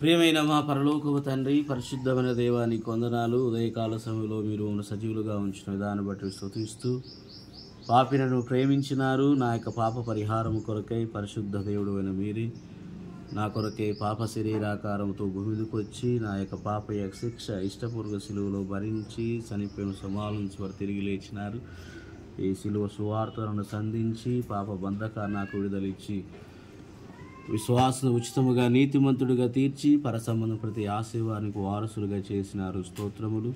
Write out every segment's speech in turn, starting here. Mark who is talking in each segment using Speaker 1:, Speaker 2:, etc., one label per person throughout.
Speaker 1: ప్రియమైన మా పరలోకపు తండ్రి, పరిశుద్ధమైన దేవానికి వందనాలు. ఉదయకాల సమయంలో మీరు సజీవులుగా ఉంచిన విధానం బట్టి స్తుతిస్తూ, పాపినను ప్రేమించినారు, నా యొక్క పాప పరిహారం కొరకై పరిశుద్ధ దేవుడు అయిన మీరే నా కొరకై పాప శరీరాకారంతో భూమికి వచ్చి నా యొక్క పాప యొక్క శిక్ష ఇష్టపూర్వక సిలువలో భరించి చనిపోయిన సమాలించి వారు తిరిగి లేచినారు. ఈ సిలువ సువార్తలను సంధించి పాప బంధకాన్ని నాకు విడుదలిచ్చి విశ్వాసం ఉచితముగా నీతిమంతుడిగా తీర్చి పరసంబంధం ప్రతి ఆశీర్వాదానికి వారసులుగా చేసినారు. స్తోత్రములు.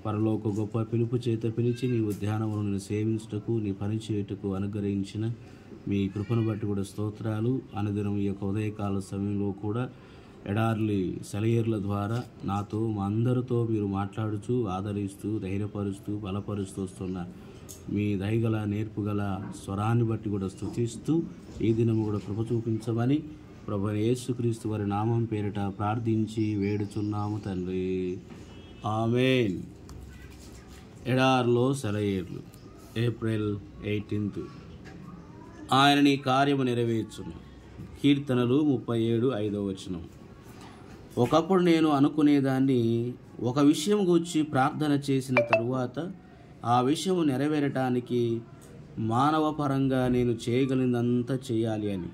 Speaker 1: పరలోక గొప్ప పిలుపు చేత పిలిచి నీ ఉద్యానమును నేను సేవించుటకు, నీ పని చేయుటకు అనుగ్రహించిన మీ కృపను బట్టి కూడా స్తోత్రాలు. అనుదినం ఈ యొక్క ఉదయకాల సమయంలో కూడా ఎడార్లి సెలయేర్ల ద్వారా నాతో మా అందరితో మీరు మాట్లాడుతూ, ఆదరిస్తూ, ధైర్యపరుస్తూ, బలపరుస్తూ వస్తున్న మీ దయగల నేర్పుగల స్వరాన్ని బట్టి కూడా స్తుతిస్తూ ఈ దినము కూడా కృప చూపించమని ప్రభువైన యేసుక్రీస్తు వారి నామం పేరిట ప్రార్థించి వేడుచున్నాము తండ్రి. ఆమేన్. ఎడార్లో సెలయేర్లు, ఏప్రిల్ 18. ఆయన నీ కార్యము నెరవేర్చును. కీర్తనలు 37:5. ఒకప్పుడు నేను అనుకునేదాన్ని, ఒక విషయం గురించి ప్రార్థన చేసిన తరువాత ఆ విషయం నెరవేరటానికి మానవపరంగా నేను చేయగలిగినంత చేయాలి అని.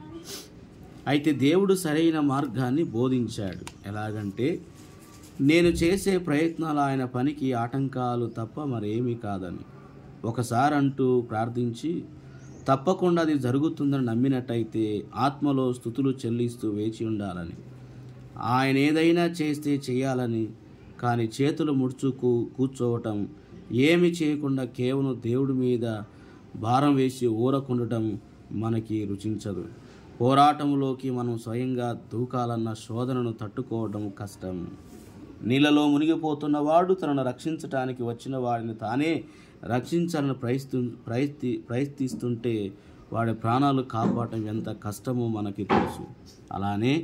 Speaker 1: అయితే దేవుడు సరైన మార్గాన్ని బోధించాడు. ఎలాగంటే, నేను చేసే ప్రయత్నాలు ఆయన పనికి ఆటంకాలు తప్ప మరేమీ కాదని. ఒకసారి అంటూ ప్రార్థించి తప్పకుండా అది జరుగుతుందని నమ్మినట్టయితే ఆత్మలో స్తుతులు చెల్లిస్తూ వేచి ఉండాలని. ఆయన ఏదైనా చేస్తే చేయాలని, కానీ చేతులు ముడుచుకు కూర్చోవటం, ఏమి చేయకుండా కేవలం దేవుడి మీద భారం వేసి ఊరకుండటం మనకి రుచించదు. పోరాటంలోకి మనం స్వయంగా దూకాలన్న శోధనను తట్టుకోవడం కష్టం. నీళ్ళలో మునిగిపోతున్న వాడు తనను రక్షించటానికి వచ్చిన వాడిని తానే రక్షించాలని ప్రయత్నిస్తుంటే వాడి ప్రాణాలు కాపాడటం ఎంత కష్టమో మనకి తెలుసు. అలానే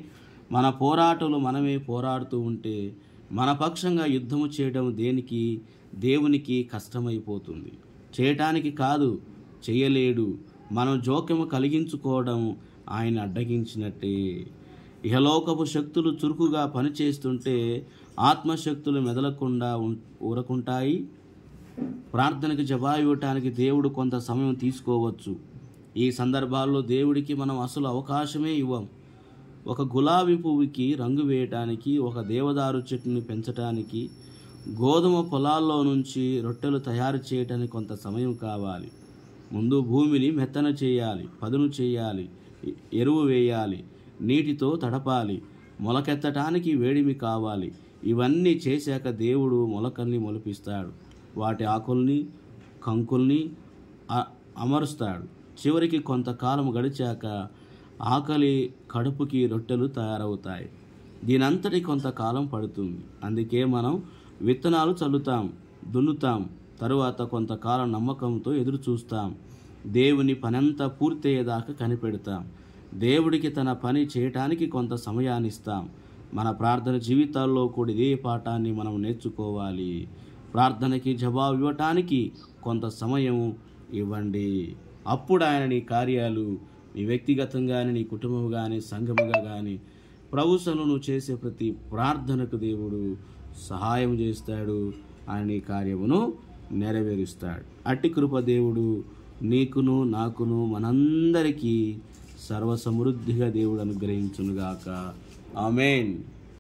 Speaker 1: మన పోరాటాలు మనమే పోరాడుతూ ఉంటే మన పక్షంగా యుద్ధము చేయడం దేవునికి కష్టమైపోతుంది. చేయటానికి కాదు, చేయలేడు. మనం జోక్యము కలిగించుకోవడం ఆయన అడ్డగించినట్టే. ఇహలోకపు శక్తులు చురుకుగా పనిచేస్తుంటే ఆత్మశక్తులు మెదలకుండా ఊరకుంటాయి. ప్రార్థనకు జవాబు ఇవ్వటానికి దేవుడు కొంత సమయం తీసుకోవచ్చు. ఈ సందర్భాల్లో దేవుడికి మనం అసలు అవకాశమే ఇవ్వం. ఒక గులాబీ పువ్వుకి రంగు వేయటానికి, ఒక దేవదారు చెట్టుని పెంచటానికి, గోధుమ పొలాల్లో నుంచి రొట్టెలు తయారు చేయటానికి కొంత సమయం కావాలి. ముందు భూమిని మెత్తన చేయాలి, పదును చేయాలి, ఎరువు వేయాలి, నీటితో తడపాలి, మొలకెత్తటానికి వేడిమి కావాలి. ఇవన్నీ చేశాక దేవుడు మొలకల్ని మొలిపిస్తాడు. వాటి ఆకుల్ని, కంకుల్ని అమరుస్తాడు. చివరికి కొంతకాలం గడిచాక ఆకలి కడుపుకి రొట్టెలు తయారవుతాయి. దీనంతటి కొంతకాలం పడుతుంది. అందుకే మనం విత్తనాలు చల్లుతాం, దున్నుతాం, తరువాత కొంతకాలం నమ్మకంతో ఎదురు చూస్తాం. దేవుని పనంతా పూర్తయ్యేదాకా కనిపెడతాం. దేవుడికి తన పని చేయటానికి కొంత సమయాన్ని ఇస్తాం. మన ప్రార్థన జీవితాల్లో కూడా ఇదే పాఠాన్ని మనం నేర్చుకోవాలి. ప్రార్థనకి జవాబు ఇవ్వటానికి కొంత సమయం ఇవ్వండి. అప్పుడు ఆయన నీ కార్యాలు, నీ వ్యక్తిగతంగా కానీ, నీ కుటుంబం కానీ, సంఘముగా కానీ, ప్రభువును నువ్వు చేసే ప్రతి ప్రార్థనకు దేవుడు సహాయం చేస్తాడు. ఆయన నీ కార్యమును నెరవేరుస్తాడు. అట్టి కృప దేవుడు నీకును, నాకును, మనందరికీ సర్వసమృద్ధిగా దేవుడు అనుగ్రహించునుగాక. ఆమేన్.